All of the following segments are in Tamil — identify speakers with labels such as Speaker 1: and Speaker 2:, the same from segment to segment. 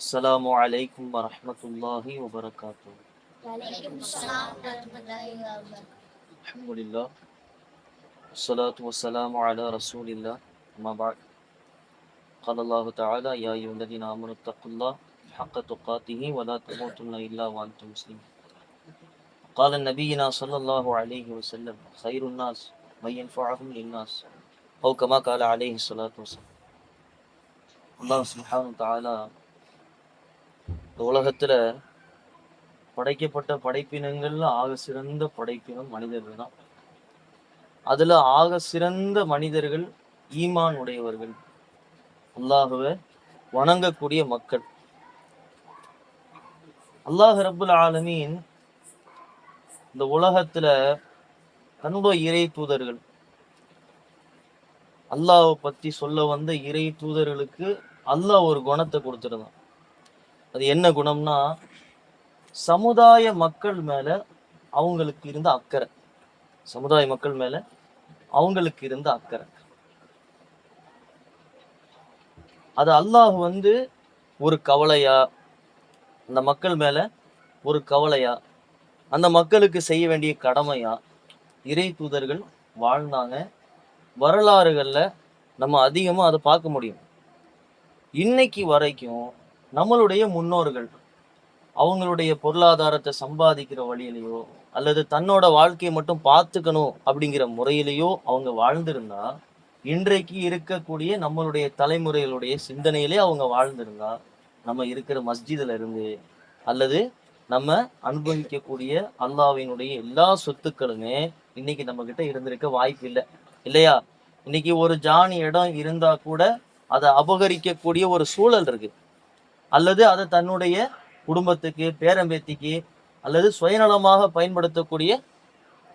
Speaker 1: السلام عليكم ورحمة الله وبركاته.
Speaker 2: وعليكم السلام ورحمة الله وبركاته.
Speaker 1: الحمد لله والصلاة والسلام على رسول الله. أما بعد، قال الله تعالى: يا أيها الذين آمنوا اتقوا الله حق تقاته ولا تموتن إلا وأنتم مسلمون. قال نبينا صلى الله عليه وسلم: خير الناس من ينفعهم للناس، أو كما قال عليه الصلاة والسلام. அல்லாஹ் சுப்ஹானஹு வ தஆலா உலகத்துல படைக்கப்பட்ட படைப்பினங்கள்ல ஆக சிறந்த படைப்பினம் மனிதர்கள் தான். அதுல ஆக சிறந்த மனிதர்கள் ஈமான் உடையவர்கள், அல்லாஹுவை வணங்கக்கூடிய மக்கள். அல்லாஹ் ரப்புல் ஆலமீன் இந்த உலகத்துல தன்னுடைய இறை தூதர்கள், அல்லாஹ்வை பத்தி சொல்ல வந்த இறை தூதர்களுக்கு அல்லாஹ் ஒரு குணத்தை கொடுத்துருந்தான். அது என்ன குணம்னா, சமுதாய மக்கள் மேல அவங்களுக்கு இருந்த அக்கறை. சமுதாய மக்கள் மேல அவங்களுக்கு இருந்த அக்கறை. அது அல்லாஹ் ஒரு கவலையா, அந்த மக்கள் மேல ஒரு கவலையா, அந்த மக்களுக்கு செய்ய வேண்டிய கடமையா இறை தூதர்கள் வாழ்ந்தாங்க. வரலாறுகள்ல நம்ம அதிகமா அதை பார்க்க முடியும். இன்னைக்கு வரைக்கும் நம்மளுடைய முன்னோர்கள் அவங்களுடைய பொருளாதாரத்தை சம்பாதிக்கிற வழியிலையோ அல்லது தன்னோட வாழ்க்கையை மட்டும் பார்த்துக்கணும் அப்படிங்கிற முறையிலையோ அவங்க வாழ்ந்திருந்தா, இன்றைக்கு இருக்கக்கூடிய நம்மளுடைய தலைமுறைகளுடைய சிந்தனையிலே அவங்க வாழ்ந்திருந்தா, நம்ம இருக்கிற மஸ்ஜிதுல இருந்து அல்லது நம்ம அனுபவிக்கக்கூடிய அல்லாஹ்வினுடைய எல்லா சொத்துக்களுமே இன்னைக்கு நம்ம கிட்ட இருந்திருக்க வாய்ப்பு இல்லை, இல்லையா? இன்னைக்கு ஒரு ஜானி இடம் இருந்தா கூட அதை அபகரிக்கக்கூடிய ஒரு சூழல் இருக்கு, அல்லது அதை தன்னுடைய குடும்பத்துக்கு, பேரம்பேத்திக்கு அல்லது சுயநலமாக பயன்படுத்தக்கூடிய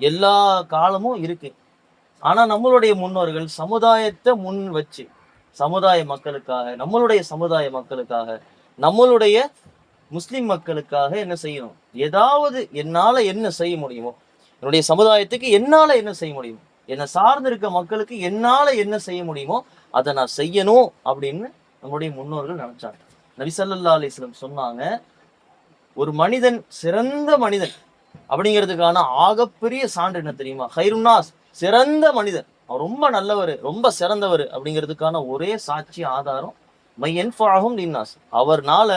Speaker 1: எல்லா காலமும் இருக்கு. ஆனா நம்மளுடைய முன்னோர்கள் சமுதாயத்தை முன் வச்சு, சமுதாய மக்களுக்காக, நம்மளுடைய சமுதாய மக்களுக்காக, நம்மளுடைய முஸ்லிம் மக்களுக்காக என்ன செய்யணும், ஏதாவது என்னால என்ன செய்ய முடியுமோ, என்னுடைய சமுதாயத்துக்கு என்னால என்ன செய்ய முடியுமோ, என்னை சார்ந்து இருக்க மக்களுக்கு என்னால என்ன செய்ய முடியுமோ அதை நான் செய்யணும் அப்படின்னு நம்முடைய முன்னோர்கள் நினைச்சாங்க. நபி ஸல்லல்லாஹு அலைஹி வஸல்லம் சொன்னாங்க, ஒரு மனிதன் சிறந்த மனிதன் அப்படிங்கிறதுக்கான ஆகப்பெரிய சான்று என்ன தெரியுமா? ஹைருன்னாஸ், சிறந்த மனிதன், அவர் ரொம்ப நல்லவர், ரொம்ப சிறந்தவர் அப்படிங்கிறதுக்கான ஒரே சாட்சி ஆதாரம் மையன்ஃபாகும் லின்னாஸ், அவர்னால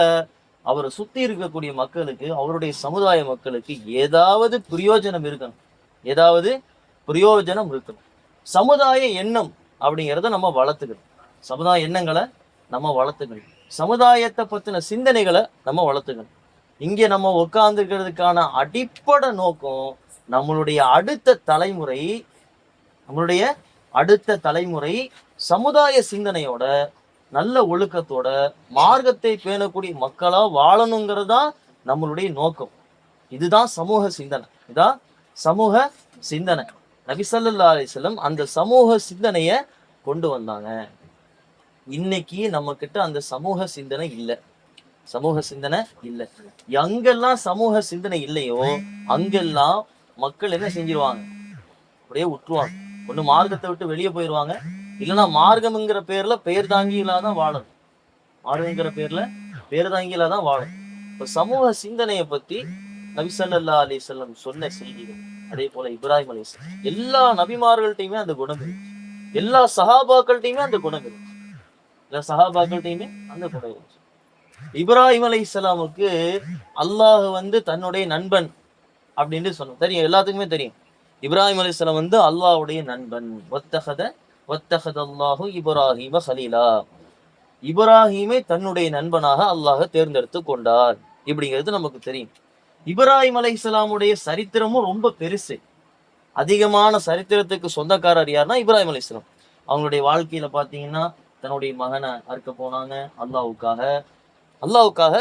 Speaker 1: அவரை சுத்தி இருக்கக்கூடிய மக்களுக்கு, அவருடைய சமுதாய மக்களுக்கு ஏதாவது பிரயோஜனம் இருக்கணும், ஏதாவது பிரயோஜனம் இருக்கணும். சமுதாய எண்ணம் அப்படிங்கிறத நம்ம வளர்த்துக்கணும், சமுதாய எண்ணங்களை நம்ம வளர்த்துக்கணும், சமுதாயத்தை பத்தின சிந்தனைகளை நம்ம வளர்த்துக்கணும். இங்கே நம்ம உட்கார்ந்துக்கிறதுக்கான அடிப்படை நோக்கம் நம்மளுடைய அடுத்த தலைமுறை சமுதாய சிந்தனையோட, நல்ல ஒழுக்கத்தோட, மார்க்கத்தை பேணக்கூடிய மக்களா வாழணுங்கிறது தான் நம்மளுடைய நோக்கம். இதுதான் சமூக சிந்தனை, இதான் சமூக சிந்தனை. நபி ஸல்லல்லாஹு அலைஹி வஸல்லம் அந்த சமூக சிந்தனைய கொண்டு வந்தாங்க. இன்னைக்கு நம்ம கிட்ட அந்த சமூக சிந்தனை இல்லை, சமூக சிந்தனை இல்லை. எங்கெல்லாம் சமூக சிந்தனை இல்லையோ அங்கெல்லாம் மக்கள் என்ன செஞ்சிருவாங்க, அப்படியே விட்டுருவாங்க. ஒண்ணு மார்க்கத்தை விட்டு வெளியே போயிடுவாங்க, இல்லைன்னா மார்க்கம்ங்கிற பேர்ல பெயர் தாங்கியிலாதான் வாழணும், மார்க்கங்கிற பேர்ல பேர் தாங்கியிலாதான் வாழணும். இப்ப சமூக சிந்தனையை பத்தி நபி ஸல்லல்லாஹு அலைஹி வஸல்லம் சொன்ன செய்திகள், அதே போல இப்ராஹிம் அலைஹிஸ்ஸலாம், எல்லா நபிமார்கள்ட்டையுமே அந்த குணம் இருக்கு, எல்லா சஹாபாக்கள்ட்டையுமே அந்த குணம் இருக்கு, எல்லா சஹாபாக்கள்ட்டையுமே அந்த குணம் இருக்கு. இப்ராஹிம் அலைஹிஸ்ஸலாமுக்கு அல்லாஹ் தன்னுடைய நண்பன் அப்படின்னு சொன்ன தெரியும், எல்லாத்துக்குமே தெரியும். இப்ராஹிம் அலைஹிஸ்ஸலாம் அல்லாஹ்வுடைய நண்பன். வத்தஹதல்லாஹு இப்ராஹிம கலீலா, இப்ராஹிமை தன்னுடைய நண்பனாக அல்லாஹ் தேர்ந்தெடுத்து கொண்டார் இப்படிங்கிறது நமக்கு தெரியும். இப்ராஹிம் அலைஹிஸ்ஸலாமுடைய சரித்திரமும் ரொம்ப பெருசு. அதிகமான சரித்திரத்துக்கு சொந்தக்காரர் யாருன்னா இப்ராஹிம் அலைஹிஸ்ஸலாம். அவங்களுடைய வாழ்க்கையில பாத்தீங்கன்னா, தன்னுடைய மகனை அறுக்க போனாங்க அல்லாஹ்வுக்காக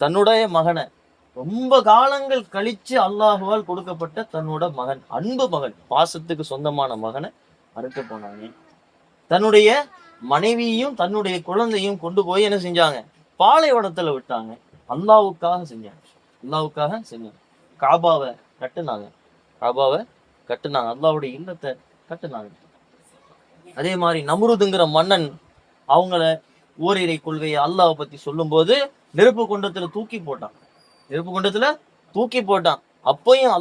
Speaker 1: தன்னுடைய மகனை, ரொம்ப காலங்கள் கழிச்சு அல்லாஹுவால் கொடுக்கப்பட்ட தன்னோட மகன், அன்பு மகன், பாசத்துக்கு சொந்தமான மகனை அறுக்க போனாங்க. தன்னுடைய மனைவியையும் தன்னுடைய குழந்தையும் கொண்டு போய் என்ன செஞ்சாங்க, பாலைவனத்துல விட்டாங்க. அல்லாஹ்வுக்காக செஞ்சாங்க. காபாவை கட்டுனாங்க, அல்லாஹ்வுடைய இல்லத்தை கட்டுனாங்க. அதே மாதிரி நம்ருதுங்கிற மன்னன் அவங்கள ஓரிரை கொள்கையை அல்லாஹ் பத்தி சொல்லும்போது நெருப்பு குண்டத்துல தூக்கி போட்டான். நெருப்பு குண்டத்துல தூக்கி போட்டான். அப்பயும்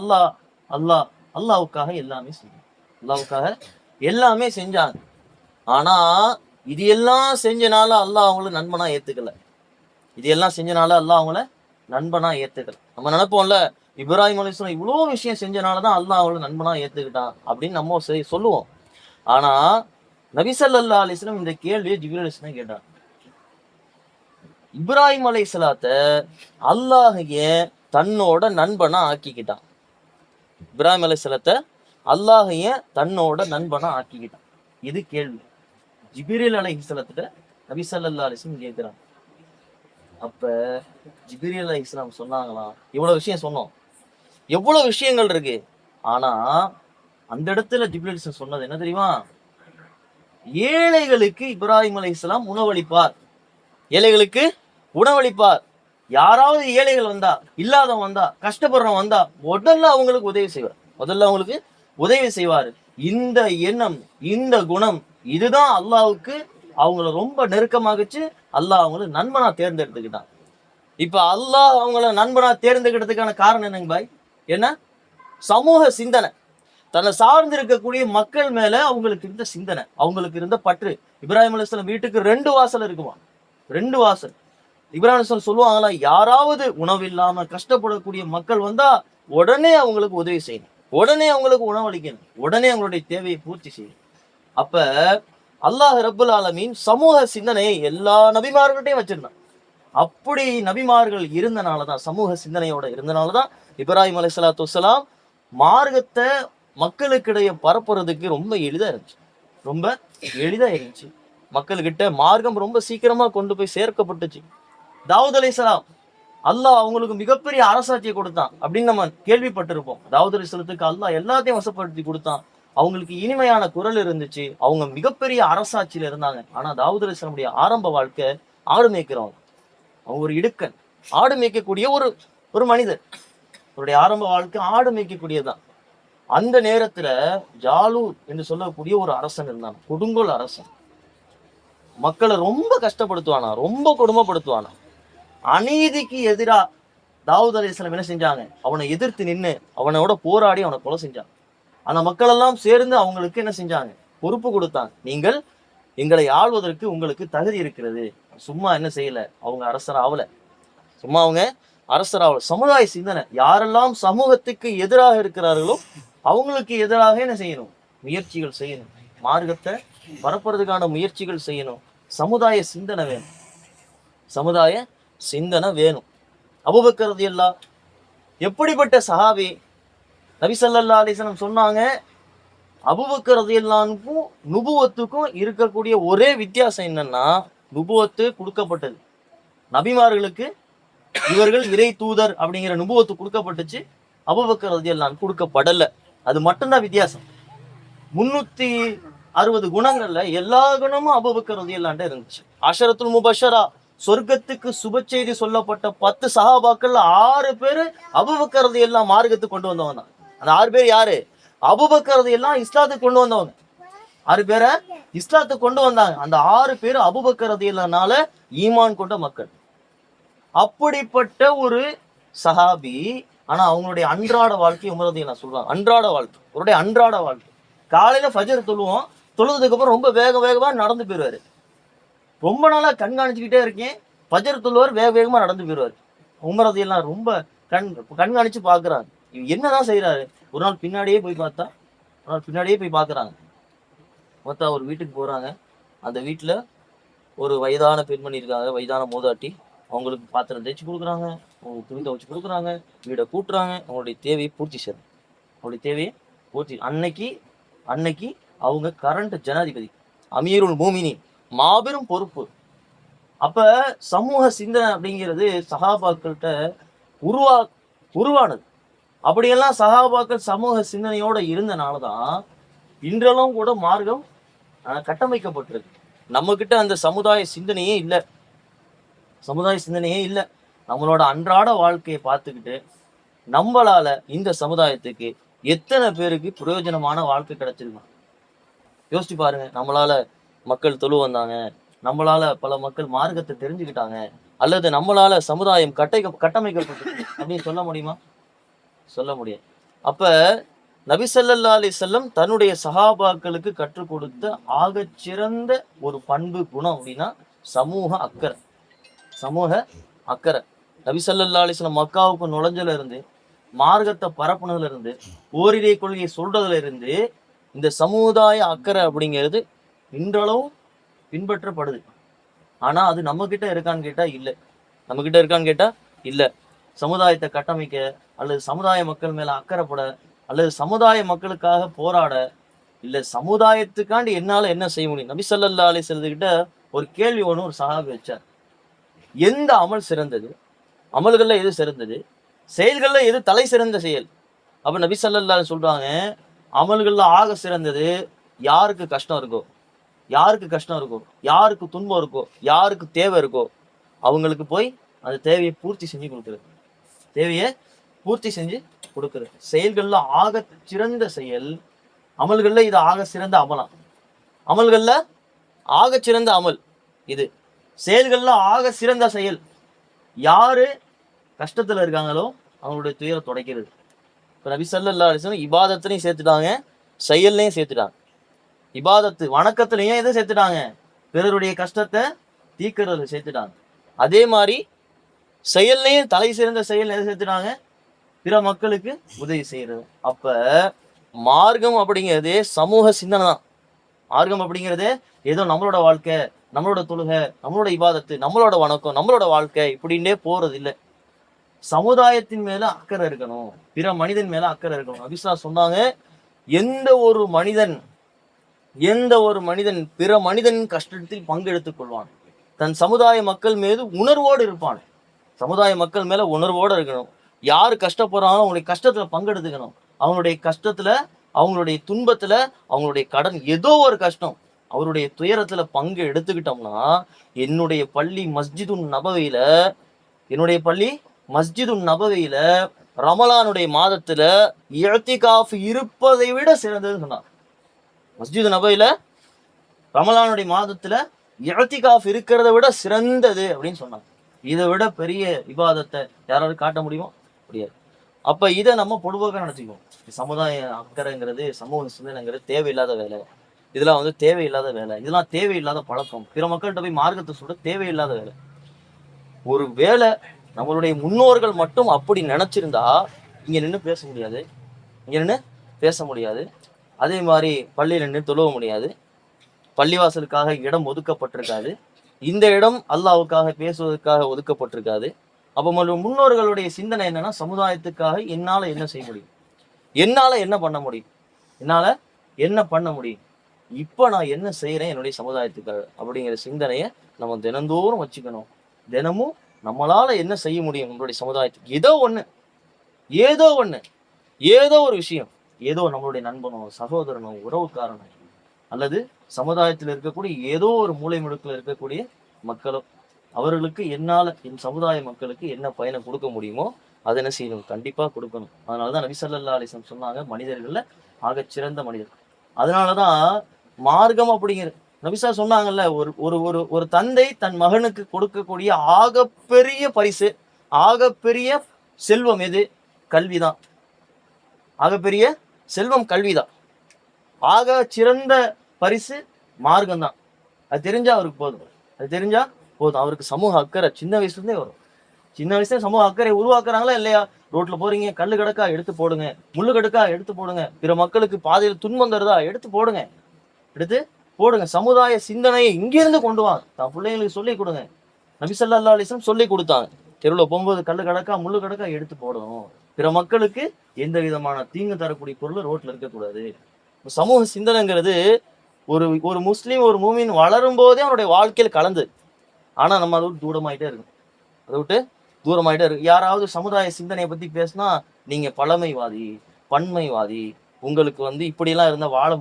Speaker 1: அல்லாவுக்காக எல்லாமே செஞ்சான். அல்லாவுக்காக எல்லாமே செஞ்சாங்க. ஆனா இது எல்லாம் செஞ்சனால அல்லாஹ் அவங்கள நண்பனா ஏத்துக்கல. இது எல்லாம் செஞ்சனால அல்லாஹ் அவங்கள நண்பனா ஏத்துக்கல. நம்ம நினைப்போம்ல, இப்ராஹிம் அலைஹிஸ்ஸலாம் இவ்வளவு விஷயம் செஞ்சனாலதான் அல்லாஹ் அவங்கள நண்பனா ஏத்துக்கிட்டான் அப்படின்னு நம்ம சொல்லுவோம். ஆனா நபி ஸல்லல்லாஹு அலைஹி வஸல்லம் இந்த கேள்வியை ஜிப்ரீல் அலைஹிஸ்ஸலாம் கேட்டாங்க. இப்ராஹிம் அலைஹிஸ்ஸலாத்தை அல்லாஹ் ஏன் தன்னோட நண்பனா ஆக்கிக்கிட்டான்? இப்ராஹிம் அலைஹிஸ்ஸலாத்தை அல்லாஹ் ஏன் தன்னோட நண்பனா ஆக்கிக்கிட்டான்? இது கேள்வி. ஜிப்ரீல் அலைஹிஸ்ஸலாத்திட்ட நபி ஸல்லல்லாஹு அலைஹி வஸல்லம் கேட்கிறாங்க. அப்ப ஜிப்ரீல் அலைஹிஸ்ஸலாம் சொன்னாங்களாம், இவ்வளவு விஷயம் சொன்னோம், எவ்வளவு விஷயங்கள் இருக்கு. ஆனா அந்த இடத்துல ஜிப்ரீல் அலைஹிஸ்ஸலாம் சொன்னது என்ன தெரியுமா? ஏழைகளுக்கு இப்ராஹிம் அலைஹிஸ்ஸலாம் உணவளிப்பார். ஏழைகளுக்கு உணவளிப்பார். யாராவது ஏழைகள் வந்தா, இல்லாதவன் வந்தா, கஷ்டப்படுறவன் வந்தா முதல்ல அவங்களுக்கு உதவி செய்வார். முதல்ல அவங்களுக்கு உதவி செய்வார். இந்த எண்ணம், இந்த குணம், இதுதான் அல்லாஹ்வுக்கு அவங்கள ரொம்ப நெருக்கமாகச்சு. அல்லாஹ் அவங்கள நண்பனா தேர்ந்தெடுத்துக்கிட்டான். இப்ப அல்லாஹ் அவங்கள நண்பனா தேர்ந்தெடுக்கிறதுக்கான காரணம் என்னங்க பாய்? என்ன? சமூக சிந்தனை. தன்னை சார்ந்து இருக்கக்கூடிய மக்கள் மேல அவங்களுக்கு இருந்த சிந்தனை, அவங்களுக்கு இருந்த பற்று. இப்ராஹிம் அலைஹிஸ்ஸலாம் வீட்டுக்கு 2 வாசல் இருக்குமா? 2 வாசல். இப்ராஹிம் அலைஹிஸ்ஸலாம் சொல்லுவாங்களா, யாராவது உணவு இல்லாம கஷ்டப்படக்கூடிய மக்கள் வந்தா உடனே அவங்களுக்கு உதவி செய்யணும், உடனே அவங்களுக்கு உணவளிக்கணும், உடனே அவங்களுடைய தேவையை பூர்த்தி செய்யணும். அப்ப அல்லாஹ் ரப்புல் ஆலமீன் சமூக சிந்தனையை எல்லா நபிமார்கள்ட்டையும் வச்சிருந்தான். அப்படி நபிமார்கள் இருந்தனாலதான், சமூக சிந்தனையோட இருந்தனாலதான் இப்ராஹிம் அலைஹிஸ்ஸலாத்து வஸ்ஸலாம் மார்க்கத்தை மக்களுக்கிடையே பரப்புறதுக்கு ரொம்ப எளிதா இருந்துச்சு. ரொம்ப எளிதா இருந்துச்சு. மக்கள்கிட்ட மார்க்கம் ரொம்ப சீக்கிரமா கொண்டு போய் சேர்க்கப்பட்டுச்சு. தாவூத் அலைஹிஸ்ஸலாம் அல்லாஹ் அவங்களுக்கு மிகப்பெரிய அரசாட்சியை கொடுத்தான் அப்படின்னு நம்ம கேள்விப்பட்டிருப்போம். தாவூத் அலைஹிஸ்ஸலாத்துக்கு அல்லாஹ் எல்லாத்தையும் வசப்படுத்தி கொடுத்தான். அவங்களுக்கு இனிமையான குரல் இருந்துச்சு. அவங்க மிகப்பெரிய அரசாட்சியில இருந்தாங்க. ஆனா தாவூத் அலைஹிஸ்ஸலாமுடைய ஆரம்ப வாழ்க்கை ஆடு மேய்க்கிறவங்க. அவங்க ஒரு இடுக்கன், ஆடு மேய்க்கக்கூடிய ஒரு மனிதர். அவருடைய ஆரம்ப வாழ்க்கை ஆடு மேய்க்கக்கூடியதுதான். அந்த நேரத்துல ஜாலூத் என்று சொல்லக்கூடிய ஒரு அரசன் இருந்தான், கொடுங்கோல் அரசன். மக்களை ரொம்ப கஷ்டப்படுத்துவானா, ரொம்ப கொடுமைப்படுத்துவானா. அநீதிக்கு எதிரா தாவூத் அலைஹிஸ்ஸலாம் என்ன செஞ்சாங்க? அவனை எதிர்த்து நின்று அவனோட போராடி அவனை கொலை செஞ்சாங்க. அந்த மக்கள் எல்லாம் சேர்ந்து அவங்களுக்கு என்ன செஞ்சாங்க? பொறுப்பு கொடுத்தாங்க. நீங்கள் எங்களை ஆள்வதற்கு உங்களுக்கு தகுதி இருக்கிறது. சும்மா என்ன செய்யல, அவங்க அரசர் ஆவல. சும்மா அவங்க அரசர் ஆவல. சமுதாய சிந்தனை. யாரெல்லாம் சமூகத்துக்கு எதிராக இருக்கிறார்களோ அவங்களுக்கு எதிராக என்ன செய்யணும்? முயற்சிகள் செய்யணும். மார்க்கத்தை பரப்புறதுக்கான முயற்சிகள் செய்யணும். சமுதாய சிந்தனை வேணும். சமுதாய சிந்தனை வேணும். அபூபக்கர் ரலியல்லாஹு எப்படிப்பட்ட சஹாபி? நபி ஸல்லல்லாஹு அலைஹி வஸல்லம் சொன்னாங்க, அபூபக்கர் ரலியல்லாஹுக்கும் நுபுவத்துக்கும் இருக்கக்கூடிய ஒரே வித்தியாசம் என்னன்னா, நுபுவத்து கொடுக்கப்பட்டது நபிமார்களுக்கு, இவர்கள் இறை தூதர் அப்படிங்கிற நுபுவத்து கொடுக்கப்பட்டுச்சு. அபூபக்கர் ரலியல்லாஹு கொடுக்கப்படல. அது மட்டும்தான் வித்தியாசம். 360 குணங்கள்ல எல்லா குணமும் அபூபக்கர் ரலியல்லாஹு இருந்துச்சு. அஷரத்துல் முபஷரா, சொர்க்கத்துக்கு சுப செய்தி சொல்லப்பட்ட 10 சஹாபாக்கள்ல 6 பேரு அபூபக்கர் ரலியல்லாஹு மார்க்கத்துக்கு கொண்டு வந்தவங்க தான். அந்த 6 பேர் யாரு? அபூபக்கர் ரலியல்லாஹு இஸ்லாத்துக்கு கொண்டு வந்தவங்க. 6 பேரை இஸ்லாத்துக்கு கொண்டு வந்தாங்க. அந்த 6 பேர் அபூபக்கர் ரலியல்லாஹுனால ஈமான் கொண்ட மக்கள். அப்படிப்பட்ட ஒரு சஹாபி. ஆனா அவங்களுடைய அன்றாட வாழ்க்கை உமர் ரலியல்லாஹு சொல்றாங்க, அன்றாட வாழ்க்கை, அவருடைய அன்றாட வாழ்க்கை. காலையில ஃபஜர் தொழுவோம், தொழுதுக்கு அப்புறம் ரொம்ப வேகமா நடந்து போயிடுவாரு. ரொம்ப நாளா கண்காணிச்சுக்கிட்டே இருக்கேன், ஃபஜர் தொழுவார், வேகமா நடந்து போயிடுவாரு. உமர் ரலியல்லாஹு ரொம்ப கண்காணிச்சு பாக்குறாங்க, இவர் என்னதான் செய்யறாரு. ஒரு நாள் பின்னாடியே போய் பாக்குறாங்க. மொத்தம் ஒரு வீட்டுக்கு போறாங்க. அந்த வீட்டுல ஒரு வயதான பெண்மணி இருக்காங்க, வயதான மூதாட்டி. அவங்களுக்கு பாத்திரம் தேய்ச்சி கொடுக்குறாங்க, அவங்களுக்கு துணி துவைச்சு கொடுக்குறாங்க, வீடை கூட்டுறாங்க, அவங்களுடைய தேவையை பூர்த்தி செய்யறாங்க. அவங்களுடைய தேவையை பூர்த்தி. அன்னைக்கு அவங்க கரண்ட் ஜனாதிபதி, அமீருல் மோமினி, மாபெரும் பொறுப்பு. அப்ப சமூக சிந்தனை அப்படிங்கிறது சஹாபாக்கள்கிட்ட உருவானது. அப்படியெல்லாம் சஹாபாக்கள் சமூக சிந்தனையோட இருந்தனாலதான் இன்றெல்லாம் கூட மார்க்கம் கட்டமைக்கப்பட்டிருக்கு. நம்ம கிட்ட அந்த சமுதாய சிந்தனையே இல்லை. நம்மளோட அன்றாட வாழ்க்கையை பார்த்துக்கிட்டு நம்மளால இந்த சமுதாயத்துக்கு எத்தனை பேருக்கு பிரயோஜனமான வாழ்க்கை கிடைச்சிருக்கும் யோசிச்சு பாருங்க. நம்மளால மக்கள் தொழு வந்தாங்க, நம்மளால பல மக்கள் மார்க்கத்தை தெரிஞ்சுக்கிட்டாங்க, அல்லது நம்மளால சமுதாயம் கட்டமைக்கப்பட்டு அப்படின்னு சொல்ல முடியுமா? சொல்ல முடியாது. அப்ப நபி ஸல்லல்லாஹு அலைஹி வஸல்லம் தன்னுடைய சஹாபாக்களுக்கு கற்றுக் கொடுத்த ஆகச்சிறந்த ஒரு பண்பு குணம் அப்படின்னா சமூக அக்கறை. சமூக அக்கறை. நபி ஸல்லல்லாஹு அலைஹி வஸல்லம் மக்காவுக்கு நுழைஞ்சதுல இருந்து, மார்க்கத்தை பரப்புனதுல இருந்து, ஓரிரை கொள்கையை சொல்றதுல இருந்து, இந்த சமுதாய அக்கறை அப்படிங்கிறது இன்றளவும் பின்பற்றப்படுது. ஆனா அது நம்ம கிட்ட இருக்கான்னு கேட்டா இல்ல. நம்ம கிட்ட இருக்கான்னு கேட்டா இல்ல. சமுதாயத்தை கட்டமைக்க, அல்லது சமுதாய மக்கள் மேல அக்கறைப்பட, அல்லது சமுதாய மக்களுக்காக போராட, இல்ல சமுதாயத்துக்காண்டி என்னால என்ன செய்ய முடியும்? நபி ஸல்லல்லாஹு அலைஹி வஸல்லம் கிட்ட ஒரு கேள்வி ஒண்ணு ஒரு சஹாபி வச்சார். எந்த அமல் சிறந்தது? அமல்கள்ல எது சிறந்தது? செயல்கள்ல எது தலை சிறந்த செயல்? அப்ப நபி ஸல்லல்லாஹு அலைஹி சொல்றாங்க, அமல்கள்ல ஆக சிறந்தது யாருக்கு கஷ்டம் இருக்கோ, யாருக்கு கஷ்டம் இருக்கோ, யாருக்கு துன்பம் இருக்கோ, யாருக்கு தேவை இருக்கோ, அவங்களுக்கு போய் அந்த தேவையை பூர்த்தி செஞ்சு கொடுக்குறது. தேவையை பூர்த்தி செஞ்சு கொடுக்குறது. செயல்கள்ல ஆக சிறந்த செயல், அமல்கள்ல இது ஆக சிறந்த அமலாம். அமல்கள்ல ஆக சிறந்த அமல் இது. செயல்கள்ல ஆக சிறந்த செயல். யாரு கஷ்டத்துல இருக்காங்களோ அவங்களுடைய துயரை துடைக்கிறது. இப்ப நபி ஸல்லல்லாஹு அலைஹி வஸல்லம் இபாதத்திலையும் சேர்த்துட்டாங்க, செயல்லையும் சேர்த்துட்டாங்க. இபாதத்து வணக்கத்திலையும் எதை சேர்த்துட்டாங்க? பிறருடைய கஷ்டத்தை தீர்க்கறதுல சேர்த்துட்டாங்க. அதே மாதிரி செயல்லையும் தலை சிறந்த செயல் எதை சேர்த்துட்டாங்க? பிற மக்களுக்கு உதவி செய்யறது. அப்ப மார்க்கம் அப்படிங்கிறதே சமூக சிந்தனை தான். மார்க்கம் அப்படிங்கிறது ஏதோ நம்மளோட வாழ்க்கை, நம்மளோட தொழுகை, நம்மளோட இபாதத்து, நம்மளோட வணக்கம், நம்மளோட வாழ்க்கை இப்படின்னே போறது இல்லை. சமுதாயத்தின் மேல அக்கறை இருக்கணும், பிற மனிதன் மேல அக்கறை இருக்கணும். நபிஸா சொன்னாங்க, எந்த ஒரு மனிதன் பிற மனிதனின் கஷ்டத்தில் பங்கெடுத்துக் கொள்வான், தன் சமுதாய மக்கள் மீது உணர்வோடு இருப்பான். சமுதாய மக்கள் மேல உணர்வோடு இருக்கணும். யாரு கஷ்டப்படுறாங்களோ அவங்களுடைய கஷ்டத்துல பங்கெடுத்துக்கணும். அவங்களுடைய கஷ்டத்துல, அவங்களுடைய துன்பத்துல, அவங்களுடைய கடன் ஏதோ ஒரு கஷ்டம், அவருடைய துயரத்துல பங்கு எடுத்துக்கிட்டோம்னா, என்னுடைய பள்ளி மஸ்ஜிதுன் நபவியில ரமலானுடைய மாதத்துல இஅ்திகாஃப் இருப்பதை விட சிறந்ததுன்னு சொன்னார். மஸ்ஜிது நபவியில ரமலானுடைய மாதத்துல இஅ்திகாஃப் இருக்கிறத விட சிறந்தது அப்படின்னு சொன்னாங்க. இதை விட பெரிய இபாதத்தை யாராவது காட்ட முடியுமா? முடியாது. அப்ப இதை நம்ம பொதுவாக நினைச்சுக்குவோம். சமுதாய அக்கறைங்கிறது, சமூக சிந்தனைங்கிறது தேவையில்லாத வேலை, இதெல்லாம் தேவையில்லாத வேலை, இதெல்லாம் தேவையில்லாத பழக்கம், பிற மக்கள்கிட்ட போய் மார்க்கத்தை சொல்ற தேவையில்லாத வேலை. ஒரு வேலை நம்மளுடைய முன்னோர்கள் மட்டும் அப்படி நினைச்சிருந்தா இங்க நின்று பேச முடியாது. அதே மாதிரி பள்ளியில் நின்று தொழுவ முடியாது. பள்ளிவாசலுக்காக இடம் ஒதுக்கப்பட்டிருக்காது. இந்த இடம் அல்லாஹ்வுக்காக பேசுவதற்காக ஒதுக்கப்பட்டிருக்காது. அப்ப முன்னோர்களுடைய சிந்தனை என்னன்னா, சமுதாயத்துக்காக என்னால என்ன செய்ய முடியும், என்னால என்ன பண்ண முடியும், இப்ப நான் என்ன செய்யறேன் என்னுடைய சமுதாயத்துக்காக அப்படிங்கிற சிந்தனையை நம்ம தினந்தோறும் வச்சுக்கணும். தினமும் நம்மளால என்ன செய்ய முடியும் நம்மளுடைய சமுதாயத்துக்கு, ஏதோ ஒரு விஷயம், ஏதோ நம்மளுடைய நண்பனோ, சகோதரனோ, உறவுக்காரனோ, அல்லது சமுதாயத்தில் இருக்கக்கூடிய ஏதோ ஒரு மூலை முடுக்கில் இருக்கக்கூடிய மக்களோ, அவர்களுக்கு என்னால என் சமுதாய மக்களுக்கு என்ன பயனை கொடுக்க முடியுமோ அதை என்ன செய்யணும், கண்டிப்பா கொடுக்கணும். அதனாலதான் நபி ஸல்லல்லாஹு அலைஹி வஸல்லம் சொன்னாங்க, மனிதர்கள்ல ஆகச்சிறந்த மனிதர். அதனாலதான் மார்க்கம் அப்படிங்கிற நபிசா சொன்னாங்கல்ல, ஒரு தந்தை தன் மகனுக்கு கொடுக்கக்கூடிய ஆகப்பெரிய பரிசு, ஆகப்பெரிய செல்வம் எது? கல்விதான். ஆகப்பெரிய செல்வம் கல்விதான். ஆக சிறந்த பரிசு மார்க்கம் தான். அது தெரிஞ்சா அவருக்கு போதும். அவருக்கு சமூக அக்கறை சின்ன வயசுலேருந்தே வரும். சின்ன வயசுல சமூக அக்கறை உருவாக்குறாங்களா இல்லையா? ரோட்ல போறீங்க, கல்லு கிடக்கா எடுத்து போடுங்க, முள்ளு கிடக்கா எடுத்து போடுங்க, பிற மக்களுக்கு பாதையில் துன்பம் தருதா எடுத்து போடுங்க. சமுதாய சிந்தனையை இங்கிருந்து கொண்டு வாங்க, தான் பிள்ளைங்களுக்கு சொல்லி கொடுங்க. நபி ஸல்லல்லாஹு அலைஹி வஸல்லம் சொல்லி கொடுத்தாங்க, தெருவில் போகும்போது கல்லு கிடக்கா முள்ளு கிடக்கா எடுத்து போடணும். பிற மக்களுக்கு எந்த விதமான தீங்கு தரக்கூடிய பொருள் ரோட்ல இருக்கக்கூடாது. சமூக சிந்தனைங்கிறது ஒரு முஸ்லீம், ஒரு மூமின் வளரும் போதே அவனுடைய வாழ்க்கையில் கலந்து. ஆனா நம்ம அதை விட்டு தூரமாயிட்டே இருக்கு. யாராவது சமுதாய சிந்தனையை பத்தி பேசினா, நீங்க பழமைவாதி, பன்மைவாதி, உங்களுக்கு இப்படியெல்லாம் இருந்தா வாழ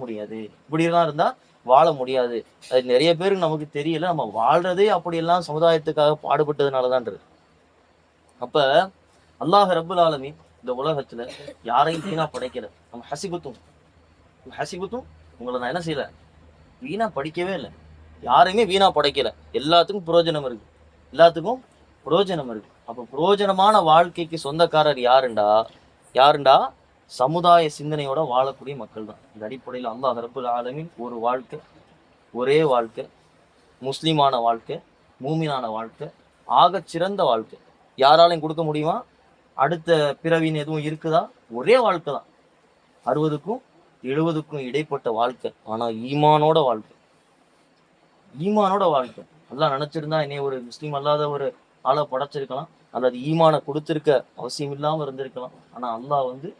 Speaker 1: முடியாது. அது நிறைய பேருக்கு நமக்கு தெரியல. நம்ம வாழ்றதே அப்படியெல்லாம் சமுதாயத்துக்காக பாடுபட்டதுனாலதான் இருக்கு. அப்ப அல்லாஹ் ரப்புல் ஆலமீன் இந்த உலகத்துல யாரையும் வீணா படைக்கல. நம்ம ஹசிபத்தும் உங்களை நான் என்ன செய்யல, வீணா படிக்கவே இல்லை. யாரையுமே வீணா படைக்கல. எல்லாத்துக்கும் பிரயோஜனம் இருக்கு. எல்லாத்துக்கும் பிரயோஜனம் இருக்கு. அப்போ பிரயோஜனமான வாழ்க்கைக்கு சொந்தக்காரர் யாருண்டா சமுதாய சிந்தனையோட வாழக்கூடிய மக்கள் தான். இந்த அடிப்படையில் அல்லாஹ் ரப்புல் ஆலமீன் ஒரு வாழ்க்கை, ஒரே வாழ்க்கை, முஸ்லீமான வாழ்க்கை, மூமினான வாழ்க்கை, ஆகச் சிறந்த வாழ்க்கை யாராலையும் கொடுக்க முடியுமா? அடுத்த பிறவின்னு எதுவும் இருக்குதா? ஒரே வாழ்க்கை தான். 60க்கும் 70க்கும் இடைப்பட்ட வாழ்க்கை. ஆனா ஈமானோட வாழ்க்கை, ஈமானோட வாழ்க்கை. அல்லாஹ் நினைச்சிருந்தா என்னைய ஒரு முஸ்லீம் அல்லாத ஒரு ஆளை படைச்சிருக்கலாம், அல்லது ஈமானை கொடுத்திருக்க அவசியம் இல்லாம இருந்திருக்கலாம். ஆனா அல்லாஹ் வந்து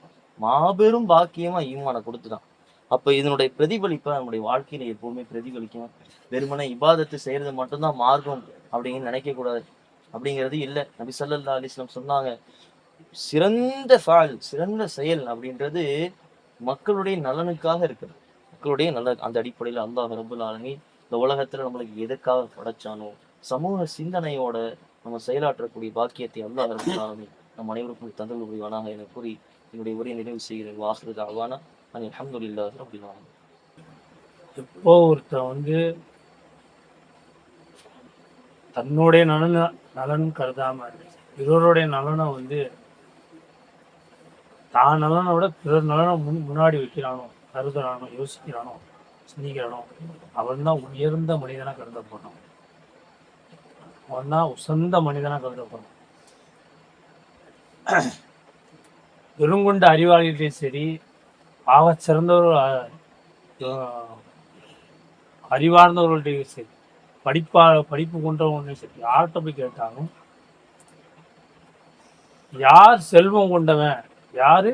Speaker 1: மாபெரும் பாக்கியமா ஈமானை கொடுத்துட்டான். அப்ப இதனுடைய பிரதிபலிப்பை நம்முடைய வாழ்க்கையில எப்பவுமே பிரதிபலிக்கும். வெறுமனே இபாதத்து செய்யறது மட்டும்தான் மார்க்கம் அப்படின்னு நினைக்க கூடாது. அப்படிங்கிறது இல்லை. நபி ஸல்லல்லாஹு அலைஹி வஸல்லம் சொன்னாங்க, சிறந்த சிறந்த செயல் அப்படின்றது மக்களுடைய நலனுக்காக இருக்குது. மக்களுடைய நல்ல அந்த அடிப்படையில் அல்லாஹ் ரப்புல் ஆலமீன் இந்த உலகத்துல நம்மளுக்கு எதுக்காக படைச்சானோ சமூக சிந்தனையோட நம்ம செயலாற்றக்கூடிய பாக்கியத்தை அல்லாஹ் ரப்புல் ஆலமீன் நம் அனைவருக்கும் தந்தல் புரிவானாக என கூறி என்னுடைய உரையை நிறைவு செய்கிறேன். வாஹிரு தஅவானா அல்ஹம்துலில்லாஹி ரப்பில் ஆலமீன்.
Speaker 3: எப்போ ஒருத்தன் தன்னுடைய நலன் கருதாம பிறருடைய நலனை தான் நலனை விட பிறர் நலனை முன்னாடி வைக்கிறானோ, கருதுறானோ, யோசிக்கிறானோ, சிந்திக்கிறானோ, அவன் தான் உயர்ந்த மனிதனா கருதப்படணும். அவன் தான் உசந்த மனிதனா கருதப்படணும். பெருங்கொண்ட அறிவாளிகிட்டே சரி, ஆக சிறந்தவர்கள் அறிவார்ந்தவர்கள்ட்டையும் சரி, படிப்பு கொண்டவங்களையும் சரி, யார்கிட்ட போய் கேட்டாலும் யார் செல்வம் கொண்டவன், யாரு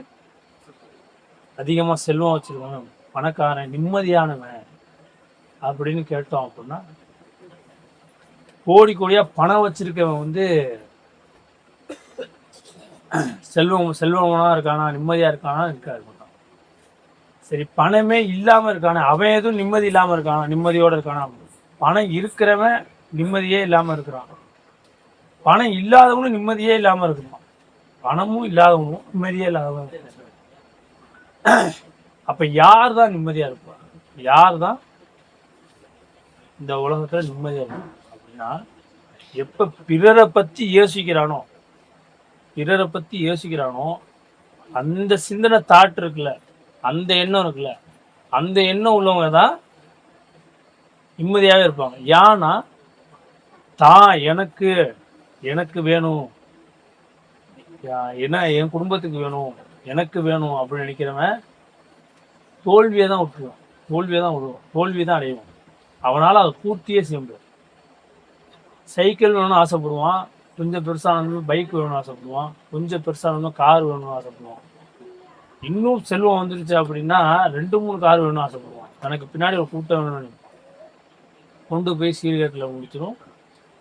Speaker 3: அதிகமா செல்வம் வச்சிருக்கவன், பணக்காரன், நிம்மதியானவன் அப்படின்னு கேட்டோம் அப்படின்னா, கோடி கோடியா பணம் வச்சிருக்கவன் செல்வமா இருக்கானா, நிம்மதியா இருக்கானா? இருக்காது. சரி, பணமே இல்லாம இருக்கானே, அவன் எதுவும் நிம்மதி இல்லாம இருக்கானா, நிம்மதியோட இருக்கானா? பணம் இருக்கிறவன் நிம்மதியே இல்லாம இருக்கிறான். பணம் இல்லாதவனும் நிம்மதியே இல்லாம இருக்கிறான். பணமும் இல்லாதவனும் நிம்மதியே இல்லாதவன். அப்ப யார் தான் நிம்மதியா இருப்பான்? யார் தான் இந்த உலகத்துல நிம்மதியா இருக்கும் அப்படின்னா, எப்ப பிறரை பத்தி யோசிக்கிறானோ அந்த சிந்தனை தாட் இருக்குல்ல, அந்த எண்ணம் இருக்குல்ல, அந்த எண்ணம் உள்ளவங்க தான் நிம்மதியாகவே இருப்பாங்க. ஏன்னா தான் எனக்கு வேணும், என்ன என் குடும்பத்துக்கு வேணும், எனக்கு வேணும் அப்படின்னு நினைக்கிறவன் தோல்வியை தான் விட்டுருவான், தோல்வி தான் அடைவான். அவனால் அதை பூர்த்தியே செய்ய முடியாது. சைக்கிள் வேணும்னு ஆசைப்படுவான், கொஞ்சம் பெருசானதும் பைக் வேணும்னு ஆசைப்படுவான், கொஞ்சம் பெருசானதும் கார் வேணும்னு ஆசைப்படுவான். இன்னும் செல்வம் வந்துருச்சு அப்படின்னா 2-3 கார் வேணும்னு ஆசைப்படுவான். தனக்கு பின்னாடி ஒரு கூட்டம் வேணும்னு கொண்டு போய் சீர்கேட்டில் முடிச்சிடும்.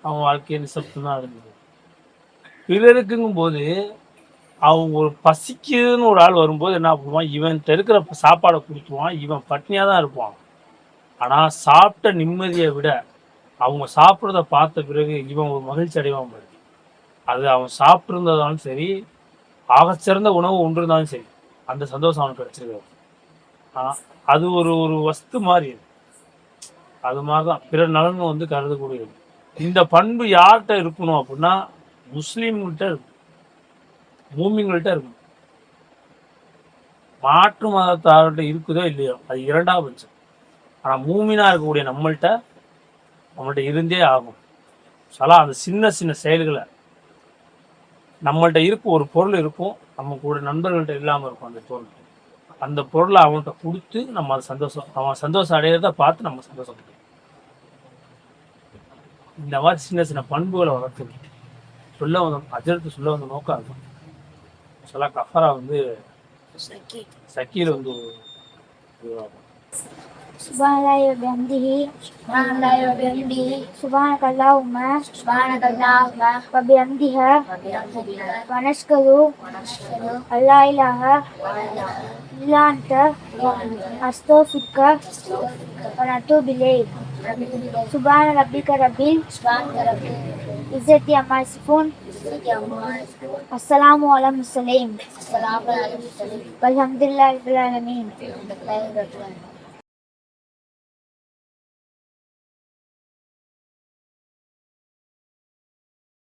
Speaker 3: அவன் வாழ்க்கையை நிசப்தம் தான் இருந்தது. பிறருக்குங்கும் போது அவங்க ஒரு பசிக்குதுன்னு ஒரு ஆள் வரும்போது என்ன பண்ணுவான், இவன்கிட்ட இருக்கிற சாப்பாடை கொடுத்துருவான், இவன் பட்னியாக தான் இருப்பான். ஆனால் சாப்பிட்ட நிம்மதியை விட அவங்க சாப்பிட்றத பார்த்த பிறகு இவன் ஒரு மகிழ்ச்சி அடைவான் பாரு. அது அவன் சாப்பிட்ருந்ததாலும் சரி, ஆக சிறந்த உணவு ஒன்று இருந்தாலும் சரி, அந்த சந்தோஷம் அவனுக்கு கிடைச்சிருக்காது. ஆனால் அது ஒரு வஸ்து மாதிரி. அது மாதிரி தான் பிறர் நலன் கருதக்கூடியது. இந்த பண்பு யார்கிட்ட இருக்கணும் அப்படின்னா, முஸ்லீம்கிட்ட இருக்கும், மூமின்கள்கிட்ட இருக்கும். மாற்று மதத்தார்கிட்ட இருக்குதோ இல்லையோ அது இரண்டாவது பட்சம். ஆனால் மூமினா இருக்கக்கூடிய நம்மள்கிட்ட இருந்தே ஆகும். அந்த சின்ன சின்ன செயல்களை நம்மள்கிட்ட இருக்கும். ஒரு பொருள் இருக்கும், நம்ம கூட நண்பர்கள்ட்ட இல்லாமல் இருக்கும். அந்த பொருளை அவன்கிட்ட கொடுத்து நம்ம அதை அவன் சந்தோஷம் அடையிறத பார்த்து நம்ம சந்தோஷப்படும். இந்த மாதிரி சின்ன சின்ன பண்புகளை வளர்த்து அஜரத்து சொல்ல வந்த நோக்கம் இருக்கும். கஃபரா Shakeel
Speaker 2: Subhanallahi wa bihamdihi subhanakallahumma wa bihamdiha wa nashkuru alla ilaha illa anta astaghfiruka wa natubu ilayk. Subhana rabbika rabbil izzati amma yasifun wassalamu ala mursalin walhamdulillahi rabbil alamin.